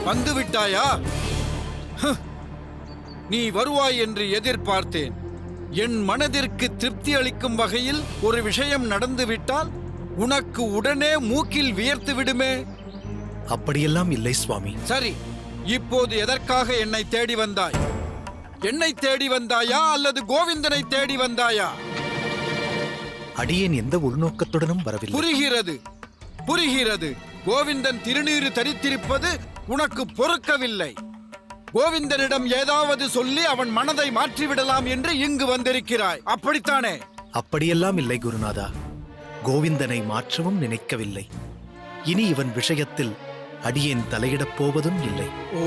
வந்து விட்டாயா? நீ வருவாய் என்று எதிர்பார்த்தேன். என் மனதிற்கு திருப்தி அளிக்கும் வகையில் ஒரு விஷயம் நடந்துவிட்டால் உனக்கு உடனே மூக்கில் வியர்த்து விடுமே. அப்படியெல்லாம் இல்லை சுவாமி. சரி, இப்போது எதற்காக என்னை தேடி வந்தாய்? என்னை தேடி வந்தாயா அல்லது கோவிந்தனை தேடி வந்தாயா? அடியேன் எந்த உள்நோக்கத்துடனும் வரவில்லை. புரிகிறது, புரிகிறது. கோவிந்தன் திருநீறு தரித்திருப்பது உனக்கு பொறுக்கவில்லை. கோவிந்தனிடம் ஏதாவது சொல்லி அவன் மனதை மாற்றிவிடலாம் என்று இங்கு வந்திருக்கிறாய், அப்படித்தானே? அப்படியெல்லாம் இல்லை குருநாதா. கோவிந்தனை மாற்றவும் நினைக்கவில்லை. இனி இவன் விஷயத்தில் அடியேன் தலையிடப் போவதும் இல்லை. ஓ,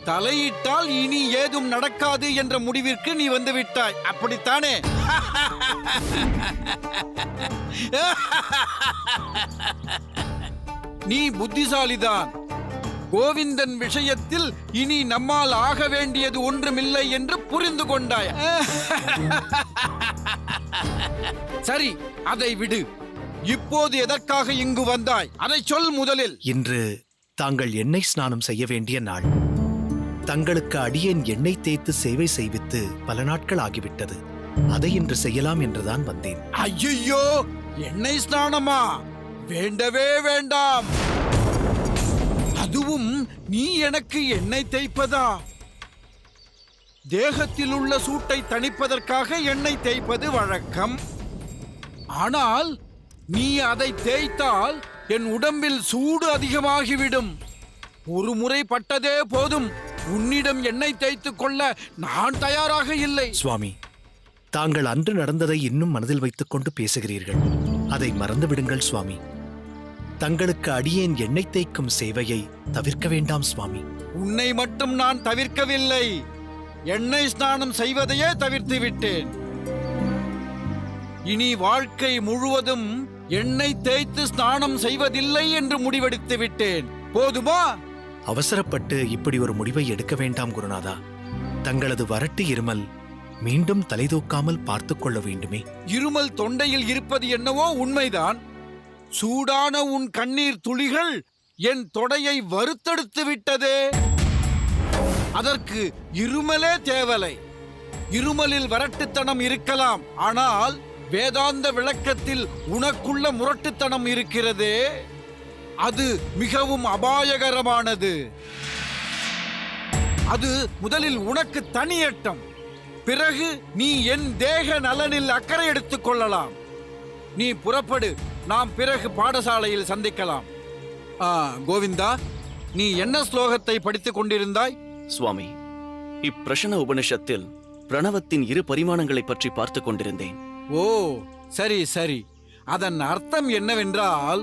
தலையிட்டால் இனி ஏதும் நடக்காது என்ற முடிவிற்கு நீ வந்து விட்டாய், அப்படித்தானே? நீ புத்திசாலிதான். கோவிந்தன் விஷயத்தில் இனி நம்மால் ஆக வேண்டியது ஒன்றுமில்லை என்று புரிந்து கொண்டாய். சரி, அதை விடு. இப்போது எதற்காக இங்கு வந்தாய்? அதை சொல் முதலில். இன்று தாங்கள் எண்ணெய் ஸ்நானம் செய்ய வேண்டிய நாள். தங்களுக்கு அடியேன் எண்ணெய் தேய்த்து சேவை செய்வித்து பல நாட்கள் ஆகிவிட்டது. அதை இன்று செய்யலாம் என்றுதான் வந்தேன். ஐயோ, எண்ணெய் ஸ்நானமா? வேண்டவே வேண்டாம். அதுவும் நீ எனக்கு எண்ணெய் தேய்ப்பதா? தேகத்தில் உள்ள சூட்டை தணிப்பதற்காக எண்ணெய் தேய்ப்பது வழக்கம். ஆனால் நீ அதை தேய்த்தால் என் உடம்பில் சூடு அதிகமாகிவிடும். ஒரு முறை பட்டதே போதும். உன்னிடம் எண்ணெய் தேய்த்துக் கொள்ள நான் தயாராக இல்லை. சுவாமி, தாங்கள் அன்று நடந்ததை இன்னும் மனதில் வைத்துக் கொண்டு பேசுகிறீர்கள். அதை மறந்து விடுங்கள் சுவாமி. தங்களுக்கு அடியேன் எண்ணெய் தேய்க்கும் சேவையை தவிர்க்க வேண்டாம் சுவாமி. உன்னை மட்டும் நான் தவிர்க்கவில்லை, எண்ணெய் ஸ்நானம் செய்வதையே தவிர்த்து விட்டேன். இனி வாழ்க்கை முழுவதும் எண்ணெய் தேய்த்து ஸ்நானம் செய்வதில்லை என்று முடிவெடுத்து விட்டேன். போதுமா? அவசரப்பட்டு இப்படி ஒரு முடிவை எடுக்க வேண்டாம் குருநாதா. தங்களது வறட்டு இருமல் மீண்டும் தலைதூக்காமல் பார்த்துக் கொள்ள வேண்டுமே. இருமல் தொண்டையில் இருப்பது என்னவோ உண்மைதான். சூடான உன் கண்ணீர் துளிகள் என் தொடையை வறுத்தெடுத்து விட்டதே. அதற்கு இருமலே தேவலை. இருமலில் வரட்டுத்தனம் இருக்கலாம், ஆனால் வேதாந்த விளக்கத்தில் உனக்குள்ள முரட்டுத்தனம் இருக்கிறதே, அது மிகவும் அபாயகரமானது. அது முதலில் உனக்கு தனியட்டம், பிறகு நீ என் தேக நலனில் அக்கறை எடுத்துக் கொள்ளலாம். நீ புறப்படு, நாம் பிறகு பாடசாலையில் சந்திக்கலாம். கோவிந்தா, நீ என்ன ஸ்லோகத்தை படித்துக் கொண்டிருந்தாய்? சுவாமி, இப்பிரஷன உபனிஷத்தில் பிரணவத்தின் இரு பரிமாணங்களை பற்றி பார்த்துக் கொண்டிருந்தேன். ஓ, சரி சரி. அதன் அர்த்தம் என்னவென்றால்,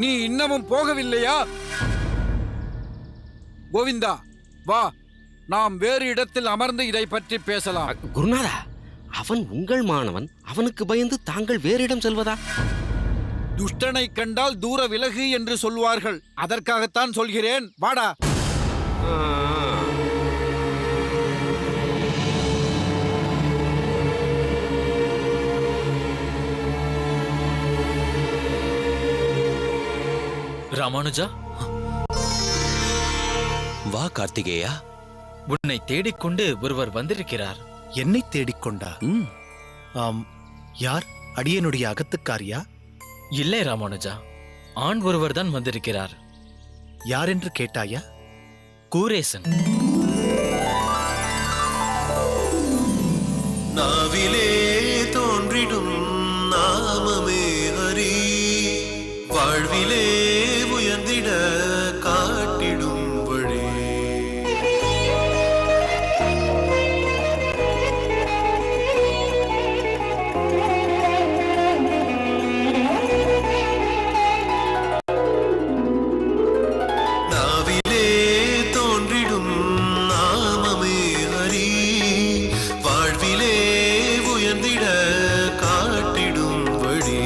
நீ இன்னமும் போகவில்லையா? கோவிந்தா, வா, நாம் வேறு இடத்தில் அமர்ந்து இதை பற்றி பேசலாம். குருநாதா, அவன் உங்கள் மாணவன். அவனுக்கு பயந்து தாங்கள் வேறு இடம் செல்வதா? துஷ்டனை கண்டால் தூர விலகு என்று சொல்வார்கள். அதற்காகத்தான் சொல்கிறேன், வாடா. ராமானுஜா, வா கார்த்திகேயா. உன்னை தேடிக்கொண்டு ஒருவர் வந்திருக்கிறார். என்னை தேடிக்கொண்டா? ஆம். யார்? அடியனுடைய அகத்துக்காரியா? இல்லை ராமானுஜா, ஆண் ஒருவர் தான் வந்திருக்கிறார். யார் என்று கேட்டாயா? கூரேசன். நாவிலே தோன்றிடும் நாமமே ஹரி, வாழ்விலே உயர்ந்திட காட்டிடும் வழி. நாவிலே தோன்றிடும் நாமமே ஹரி, வாழ்விலே உயர்ந்திட காட்டிடும் வழி.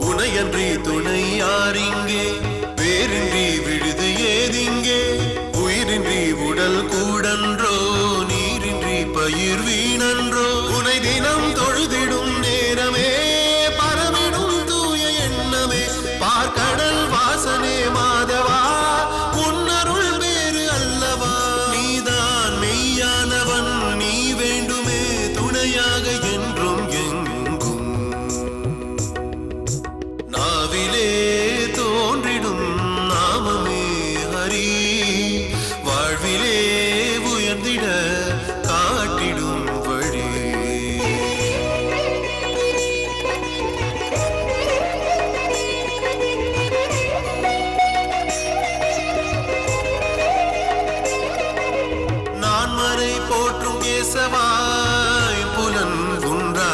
உனையன்றி துணை யாரிங்கே, வேறின்றி விழுது ஏதிங்கே, உயிரின்றி உடல் கூடன்றோ, நீரின்றி பயிர் வீணன்றோ. உனை தினம் தொழுதிடும் நேரமே பரவிடும் தூய எண்ணமே, பார்க்கடல் வாசனே மாற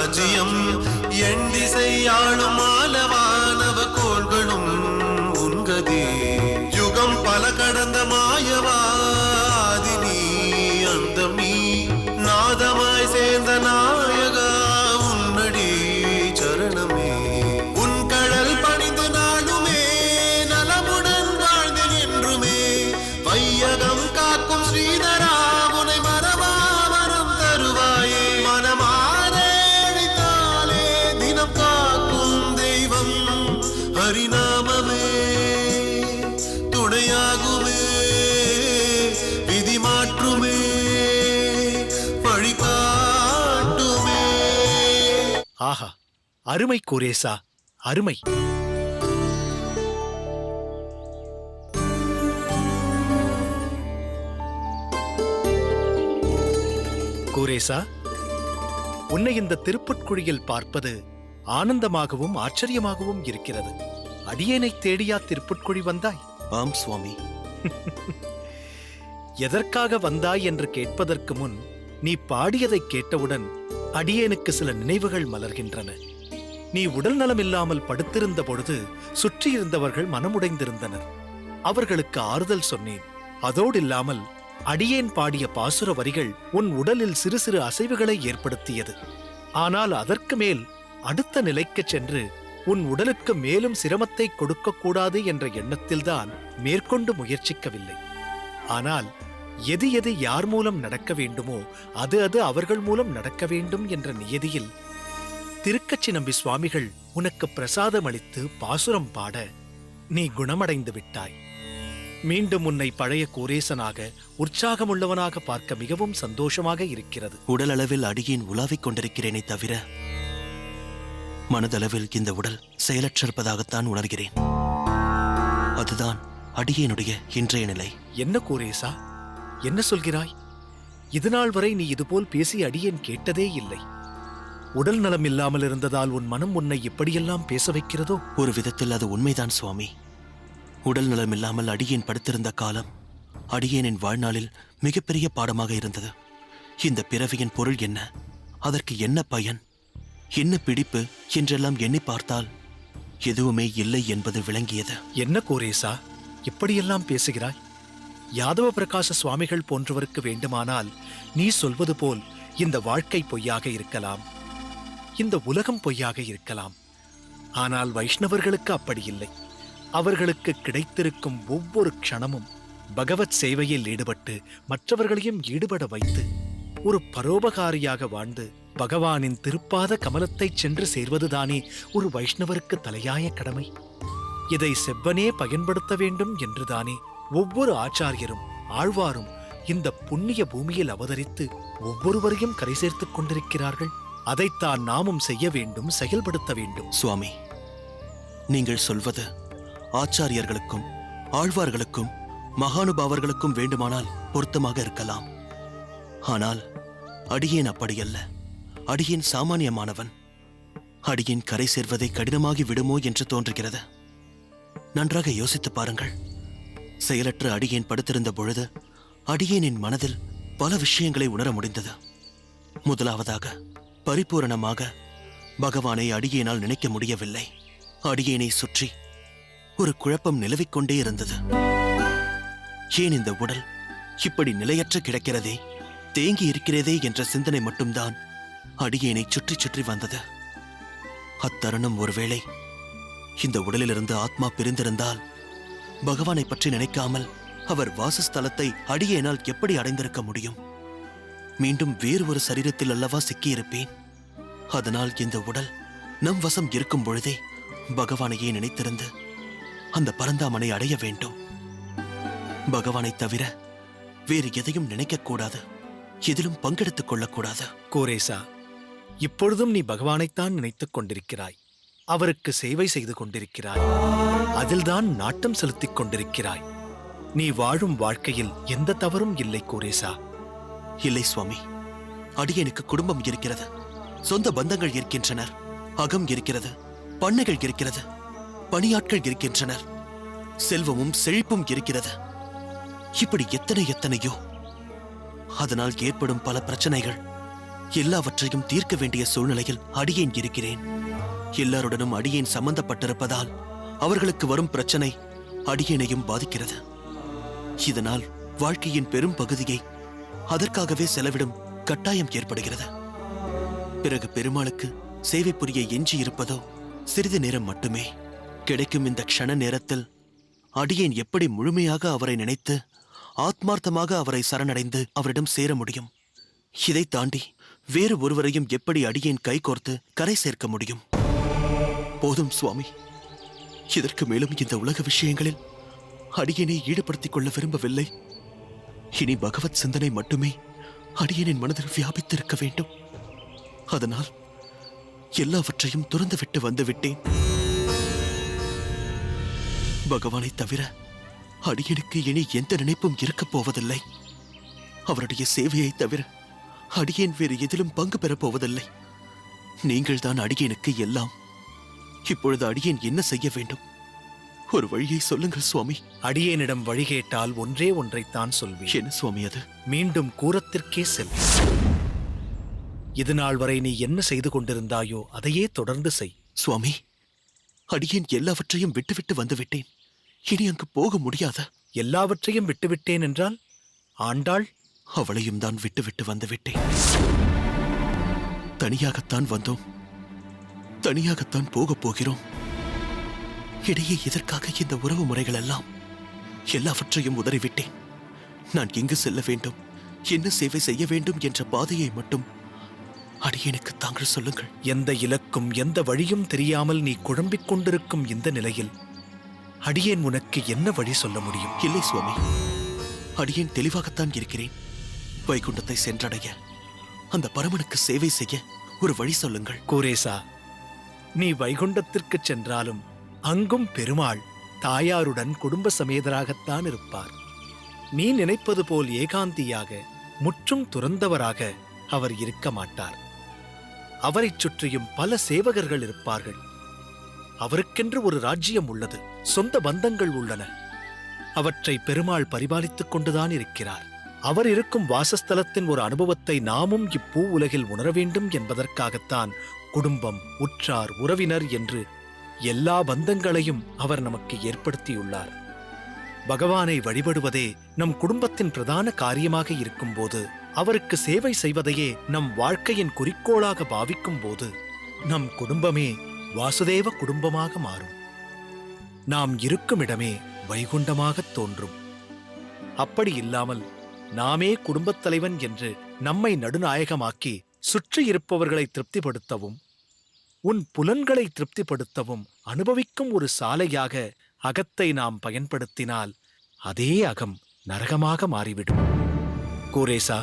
ராஜ்யம் என் திசையாளும் மாலவானவ கோள்களும் உன்கதி யுகம் பல கடந்த மாயவாதி நீ அந்தம் நீ நாதமாய் சேர்ந்த நாயகா உன்னடி சரணமே உன் கடல் பணிந்து நாளுமே நலமுடன் வாழ்ந்து என்றுமே வையகம் காக்கும் ஸ்ரீதரா உனை மரபா மரம் தருவாயே மனமானே தினம் காக்கும் தெய்வம் ஹரிநாமமே துணையாகுமே விதி மாற்றுமே வழிகாட்டுமே. ஆஹா, அருமை கூரேசா, அருமை. கூரேசா, உன்னை இந்த திருப்புட்குழியில் பார்ப்பது ஆனந்தமாகவும் ஆச்சரியமாகவும் இருக்கிறது. அடியேனை தேடியா திருப்புட்குழி வந்தாய்? ஆம் சுவாமி. எதற்காக வந்தாய் என்று கேட்பதற்கு முன் நீ பாடியதைக் கேட்டவுடன் அடியேனுக்கு சில நினைவுகள் மலர்கின்றன. நீ உடல் நலமில்லாமல் படுத்திருந்த பொழுது சுற்றியிருந்தவர்கள் மனமுடைந்திருந்தனர். அவர்களுக்கு ஆறுதல் சொன்னேன். அதோடில்லாமல் அடியேன் பாடிய பாசுர வரிகள் உன் உடலில் சிறு சிறு அசைவுகளை ஏற்படுத்தியது. ஆனால் அதற்கு மேல் அடுத்த நிலைக்குச் சென்று உன் உடலுக்கு மேலும் சிரமத்தை கொடுக்கக்கூடாது என்ற எண்ணத்தில்தான் மேற்கொண்டு முயற்சிக்கவில்லை. ஆனால் எது எது யார் மூலம் நடக்க வேண்டுமோ அது அது அவர்கள் மூலம் நடக்க வேண்டும் என்ற நியதியில் திருக்கச்சி நம்பி சுவாமிகள் உனக்கு பிரசாதம் அளித்து பாசுரம் பாட நீ குணமடைந்து விட்டாய். மீண்டும் உன்னை பழைய கூரேசனாக உற்சாகமுள்ளவனாக பார்க்க மிகவும் சந்தோஷமாக இருக்கிறது. உடல் அளவில் அடியேன் உலாவிக் கொண்டிருக்கிறேனே தவிர மனதளவில் இந்த உடல் செயலற்றிருப்பதாகத்தான் உணர்கிறேன். அதுதான் அடியேனுடைய இன்றைய நிலை. என்ன கூரேசா, என்ன சொல்கிறாய்? இதுநாள் வரை நீ இதுபோல் பேசி அடியேன் கேட்டதே இல்லை. உடல் நலம் இல்லாமல் இருந்ததால் உன் மனம் உன்னை இப்படியெல்லாம் பேச வைக்கிறதோ? ஒரு விதத்தில் அது உண்மைதான் சுவாமி. உடல் நலம் இல்லாமல் அடியேன் படுத்திருந்த காலம் அடியேனின் வாழ்நாளில் மிகப்பெரிய பாடமாக இருந்தது. இந்த பிறவியின் பொருள் என்ன, அதற்கு என்ன பயன், என்ன பிடிப்பு என்றெல்லாம் எண்ணி பார்த்தால் எதுவுமே இல்லை என்பது விளங்கியது. என்ன கூரேசா, இப்படியெல்லாம் பேசுகிறாய்? யாதவ பிரகாச சுவாமிகள் போன்றவருக்கு வேண்டுமானால் நீ சொல்வது போல் இந்த வாழ்க்கை பொய்யாக இருக்கலாம், இந்த உலகம் பொய்யாக இருக்கலாம். ஆனால் வைஷ்ணவர்களுக்கு அப்படி இல்லை. அவர்களுக்கு கிடைத்திருக்கும் ஒவ்வொரு க்ஷணமும் பகவத் சேவையில் ஈடுபட்டு மற்றவர்களையும் ஈடுபட வைத்து ஒரு பரோபகாரியாக வாழ்ந்து பகவானின் திருப்பாத கமலத்தை சென்று சேர்வதுதானே ஒரு வைஷ்ணவருக்கு தலையாய கடமை. இதை செவ்வனே பயன்படுத்த வேண்டும் என்றுதானே ஒவ்வொரு ஆச்சாரியரும் ஆழ்வாரும் இந்த புண்ணிய பூமியில் அவதரித்து ஒவ்வொருவரையும் கரை சேர்த்துக் கொண்டிருக்கிறார்கள். அதைத்தான் நாமும் செய்ய வேண்டும், செயல்படுத்த வேண்டும். சுவாமி, நீங்கள் சொல்வது ஆச்சாரியர்களுக்கும் ஆழ்வார்களுக்கும் மகானுபாவர்களுக்கும் வேண்டுமானால் பொருத்தமாக இருக்கலாம். ஆனால் அடியேன் அப்படியல்ல. அடியேன் சாமானியமானவன். அடியேன் கரை சேர்வதை கடினமாகி விடுமோ என்று தோன்றுகிறது. நன்றாக யோசித்து பாருங்கள். செயலற்ற அடியேன் படுத்திருந்த பொழுது அடியேனின் மனதில் பல விஷயங்களை உணர முடிந்தது. முதலாவதாக, பரிபூரணமாக பகவானை அடியேனால் நினைக்க முடியவில்லை. அடியேனை சுற்றி ஒரு குழப்பம் நிலவிக் கொண்டே இருந்தது. ஏன் இந்த உடல் இப்படி நிலையற்ற கிடக்கிறதே, தேங்கி இருக்கிறதே என்ற சிந்தனை மட்டும்தான் அடியேனை சுற்றி சுற்றி வந்தது. அத்தருணம் ஒருவேளை இந்த உடலிலிருந்து ஆத்மா பிரிந்திருந்தால் பகவானை பற்றி நினைக்காமல் அவர் வாசஸ்தலத்தை அடியேனால் எப்படி அடைந்திருக்க முடியும்? மீண்டும் வேறு ஒரு சரீரத்தில் அல்லவா சிக்கியிருப்பேன். அதனால் இந்த உடல் நம் வசம் இருக்கும் பொழுதே பகவானையே நினைத்திருந்து அந்த பரந்தாமனை அடைய வேண்டும். பகவானை தவிர வேறு எதையும் நினைக்கக்கூடாது, எதிலும் பங்கெடுத்துக் கொள்ளக்கூடாது. கோரேசா, இப்பொழுதும் நீ பகவானைத்தான் நினைத்துக் கொண்டிருக்கிறாய். அவருக்கு சேவை செய்து கொண்டிருக்கிறாய். அதில்தான் நாட்டம் செலுத்திக் கொண்டிருக்கிறாய். நீ வாழும் வாழ்க்கையில் எந்த தவறும் இல்லை கோரேசா. இல்லை சுவாமி, அடியேனுக்கு குடும்பம் இருக்கிறது, சொந்த பந்தங்கள் இருக்கின்றனர், அகம் இருக்கிறது, பண்ணைகள் இருக்கிறது, பணியாட்கள் இருக்கின்றனர், செல்வமும் செழிப்பும் இருக்கிறது. இப்படி எத்தனையோ அதனால் ஏற்படும் பல பிரச்சனைகள் எல்லாவற்றையும் தீர்க்க வேண்டிய சூழ்நிலையில் அடியேன் இருக்கிறேன். எல்லாருடனும் அடியேன் சம்பந்தப்பட்டிருப்பதால் அவர்களுக்கு வரும் பிரச்சனை அடியேனையும் பாதிக்கிறது. இதனால் வாழ்க்கையின் பெரும் பகுதியை அதற்காகவே செலவிடும் கட்டாயம் ஏற்படுகிறது. பிறகு பெருமாளுக்கு சேவை புரிய எஞ்சி இருப்பதோ சிறிது நேரம் மட்டுமே. கிடைக்கும் இந்த க்ஷண நேரத்தில் அடியேன் எப்படி முழுமையாக அவரை நினைத்து ஆத்மார்த்தமாக அவரை சரணடைந்து அவரிடம் சேர முடியும்? இதை தாண்டி வேறு ஒருவரையும் எப்படி அடியேன் கைகோர்த்து கரை சேர்க்க முடியும்? போதும் சுவாமி, இதற்கு மேலும் இந்த உலக விஷயங்களில் அடியேனை ஈடுபடுத்திக் கொள்ள விரும்பவில்லை. இனி பகவத் சிந்தனை மட்டுமே அடியேனின் மனதில் வியாபித்திருக்க வேண்டும். அதனால் எல்லாவற்றையும் துறந்துவிட்டு வந்துவிட்டேன். பகவானை தவிர அடியனுக்கு இனி எந்த நினைப்பும் இருக்கப் போவதில்லை. அவருடைய சேவையை தவிர அடியேன் வேறு எதிலும் பங்கு பெறப் போவதில்லை. நீங்கள்தான் அடியேனுக்கு எல்லாம். இப்பொழுது அடியேன் என்ன செய்ய வேண்டும்? ஒரு வழியை சொல்லுங்கள் சுவாமி. அடியேனிடம் வழி கேட்டால் ஒன்றே ஒன்றைத்தான் சொல்வேன். என்ன சுவாமி அது? மீண்டும் கூரத்திற்கே செல். இதுநாள் வரை நீ என்ன செய்து கொண்டிருந்தாயோ அதையே தொடர்ந்து செய். சுவாமி, அடியேன் எல்லாவற்றையும் விட்டுவிட்டு வந்துவிட்டேன். இனி அங்கு போக முடியாதா? எல்லாவற்றையும் விட்டுவிட்டேன் என்றால் ஆண்டாள்? அவளையும் தான் விட்டுவிட்டு வந்துவிட்டேன். தனியாகத்தான் வந்தோம், தனியாகத்தான் போகப் போகிறோம். இடையே எதற்காக இந்த உறவு முறைகள் எல்லாம்? எல்லாவற்றையும் உதறிவிட்டேன். நான் எங்கு செல்ல வேண்டும், என்ன சேவை செய்ய வேண்டும் என்ற பாதையை மட்டும் அடியேனுக்கு தாங்கள் சொல்லுங்கள். எந்த இலக்கும் எந்த வழியும் தெரியாமல் நீ குழம்பிக் கொண்டிருக்கும் இந்த நிலையில் அடியேன் உனக்கு என்ன வழி சொல்ல முடியும்? இல்லை சுவாமி, அடியேன் தெளிவாகத்தான் இருக்கிறேன். வைகுண்டத்தை சென்றடைய, அந்த பரமனுக்கு சேவை செய்ய ஒரு வழி சொல்லுங்கள். கூரேசா, நீ வைகுண்டத்திற்கு சென்றாலும் அங்கும் பெருமாள் தாயாருடன் குடும்ப சமேதராகத்தான் இருப்பார். நீ நினைப்பது போல் ஏகாந்தியாக முற்றும் துறந்தவராக அவர் இருக்க மாட்டார். அவரைச் சுற்றியும் பல சேவகர்கள் இருப்பார்கள். அவருக்கென்று ஒரு ராஜ்யம் உள்ளது, சொந்த பந்தங்கள் உள்ளன. அவற்றை பெருமாள் பரிபாலித்துக் கொண்டுதான் இருக்கிறார். அவர் இருக்கும் வாசஸ்தலத்தின் ஒரு அனுபவத்தை நாமும் இப்பூ உலகில் உணர வேண்டும் என்பதற்காகத்தான் குடும்பம், உற்றார், உறவினர் என்று எல்லா பந்தங்களையும் அவர் நமக்கு ஏற்படுத்தியுள்ளார். பகவானை வழிபடுவதே நம் குடும்பத்தின் பிரதான காரியமாக இருக்கும்போது, அவருக்கு சேவை செய்வதையே நம் வாழ்க்கையின் குறிக்கோளாக பாவிக்கும் போது, நம் குடும்பமே வாசுதேவ குடும்பமாக மாறும். நாம் இருக்கும் இடமே வைகுண்டமாகத் தோன்றும். அப்படி இல்லாமல் நாமே குடும்பத் தலைவன் என்று நம்மை நடுநாயகமாக்கி சுற்றி இருப்பவர்களை திருப்திப்படுத்தவும் உன் புலன்களை திருப்திப்படுத்தவும் அனுபவிக்கும் ஒரு சாலையாக அகத்தை நாம் பயன்படுத்தினால் அதே அகம் நரகமாக மாறிவிடும். கூரேசா,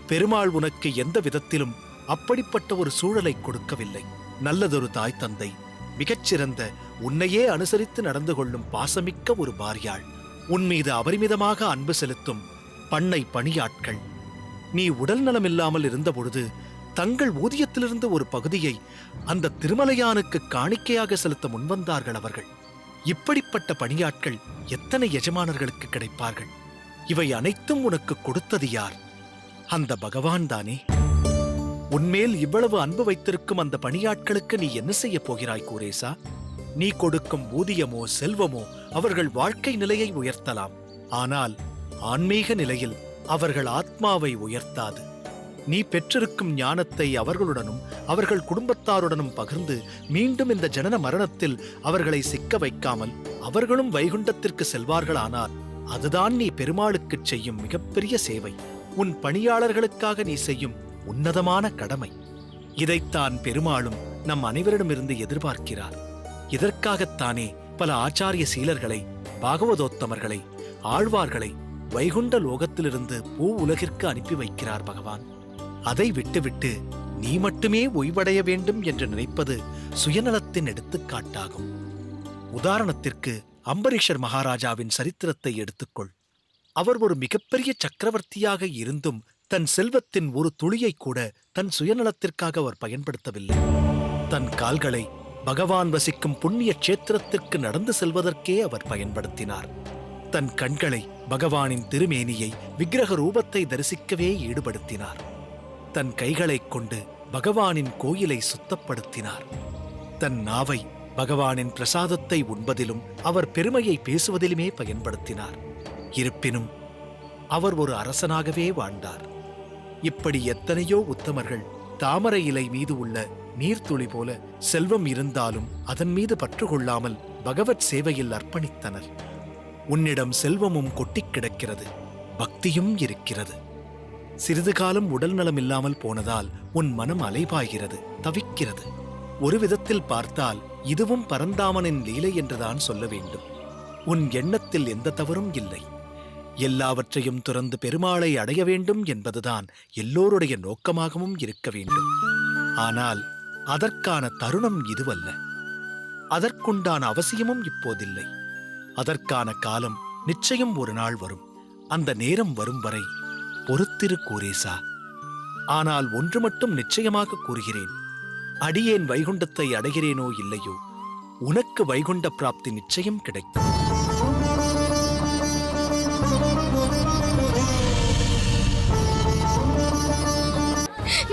பெருமாள் உனக்கு எந்த விதத்திலும் அப்படிப்பட்ட ஒரு சூழலை கொடுக்கவில்லை. நல்லதொரு தாய் தந்தை, மிகச்சிறந்த உன்னையே அனுசரித்து நடந்து கொள்ளும் பாசமிக்க ஒரு பாரியாள், உன் மீது அபரிமிதமாக அன்பு செலுத்தும் பண்ணை பணியாட்கள், நீ உடல் நலமில்லாமல் இருந்தபொழுது தங்கள் ஊதியத்திலிருந்து ஒரு பகுதியை அந்த திருமலையானுக்கு காணிக்கையாக செலுத்த முன்வந்தார்கள் அவர்கள். இப்படிப்பட்ட பணியாட்கள் எத்தனை எஜமானர்களுக்கு கிடைப்பார்கள்? இவை அனைத்தும் உனக்கு கொடுத்தது யார்? அந்த பகவான் தானே. உன்மேல் இவ்வளவு அன்பு வைத்திருக்கும் அந்த பணியாட்களுக்கு நீ என்ன செய்ய போகிறாய் கூரேசா? நீ கொடுக்கும் ஊதியமோ செல்வமோ அவர்கள் வாழ்க்கை நிலையை உயர்த்தலாம், ஆனால் ஆன்மீக நிலையில் அவர்கள் ஆத்மாவை உயர்த்தாது. நீ பெற்றிருக்கும் ஞானத்தை அவர்களுடனும் அவர்கள் குடும்பத்தாருடனும் பகிர்ந்து மீண்டும் இந்த ஜனன மரணத்தில் அவர்களை சிக்க வைக்காமல் அவர்களும் வைகுண்டத்திற்கு செல்வார்களானால் அதுதான் நீ பெருமாளுக்குச் செய்யும் மிகப்பெரிய சேவை, உன் பணியாளர்களுக்காக நீ செய்யும் உன்னதமான கடமை. இதைத்தான் பெருமாளும் நம் அனைவரிடமிருந்து எதிர்பார்க்கிறார். இதற்காகத்தானே பல ஆச்சாரிய சீலர்களை, பாகவதோத்தமர்களை, ஆழ்வார்களை வைகுண்ட லோகத்திலிருந்து பூ உலகிற்கு அனுப்பி வைக்கிறார் பகவான். அதை விட்டுவிட்டு நீ மட்டுமே ஓய்வடைய வேண்டும் என்று நினைப்பது சுயநலத்தின் எடுத்துக்காட்டாகும். உதாரணத்திற்கு அம்பரீஷர் மகாராஜாவின் சரித்திரத்தை எடுத்துக்கொள். அவர் ஒரு மிகப்பெரிய சக்கரவர்த்தியாக இருந்தும் தன் செல்வத்தின் ஒரு துளியை கூட தன் சுயநலத்திற்காக அவர் பயன்படுத்தவில்லை. தன் கால்களை பகவான் வசிக்கும் புண்ணிய கஷேத்திரத்திற்கு நடந்து செல்வதற்கே அவர் பயன்படுத்தினார். தன் கண்களை பகவானின் திருமேனியை, விக்கிரக ரூபத்தை தரிசிக்கவே ஈடுபடுத்தினார். தன் கைகளைக் கொண்டு பகவானின் கோயிலை சுத்தப்படுத்தினார். தன் நாவை பகவானின் பிரசாதத்தை உண்பதிலும் அவர் பெருமையை பேசுவதிலுமே பயன்படுத்தினார். இருப்பினும் அவர் ஒரு அரசனாகவே வாழ்ந்தார். இப்படி எத்தனையோ உத்தமர்கள் தாமரை இலை மீது உள்ள நீர்த்துளி போல செல்வம் இருந்தாலும் அதன் மீது பற்று கொள்ளாமல் பகவத் சேவையில் அர்ப்பணித்தனர். உன்னிடம் செல்வமும் கொட்டிக் கிடக்கிறது, பக்தியும் இருக்கிறது. சிறிது காலம் உடல் நலமில்லாமல் போனதால் உன் மனம் அலைபாய்கிறது, தவிக்கிறது. ஒரு விதத்தில் பார்த்தால் இதுவும் பரந்தாமனின் லீலை என்றுதான் சொல்ல வேண்டும். உன் எண்ணத்தில் எந்த தவறும் இல்லை. எல்லாவற்றையும் துறந்து பெருமாளை அடைய வேண்டும் என்பதுதான் எல்லோருடைய நோக்கமாகவும் இருக்க வேண்டும். ஆனால் அதற்கான தருணம் இதுவல்ல. அதற்குண்டான அவசியமும் இப்போதில்லை. அதற்கான காலம் நிச்சயம் ஒரு நாள் வரும். அந்த நேரம் வரும் வரை பொறுத்திரு கூரேசா. ஆனால் ஒன்று மட்டும் நிச்சயமாக கூறுகிறேன். அடியேன் வைகுண்டத்தை அடைகிறேனோ இல்லையோ, உனக்கு வைகுண்ட பிராப்தி நிச்சயம் கிடைக்கும்.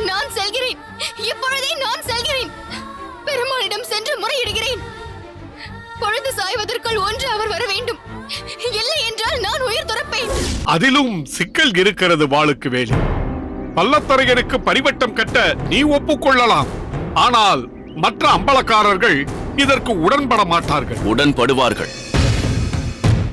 நான் செல்கிறேன், இப்பொழுதே நான் செல்கிறேன். பெருமாளிடம் சென்று முறையிடுகிறேன். பொழுது சாய்வதற்குள் ஒன்று அவர் வர வேண்டும். இல்லை என்றால் நான் உயிர் துறப்பேன். அதிலும் சிக்கல் இருக்கிறது வாளுக்கு வேலி. பல்லத்தரையருக்கு பரிவட்டம் கட்ட நீ ஒப்புக்கொள்ளலாம். ஆனால் மற்ற அம்பலக்காரர்கள் இதற்கு உடன்பட மாட்டார்கள். உடன்படுவார்கள்.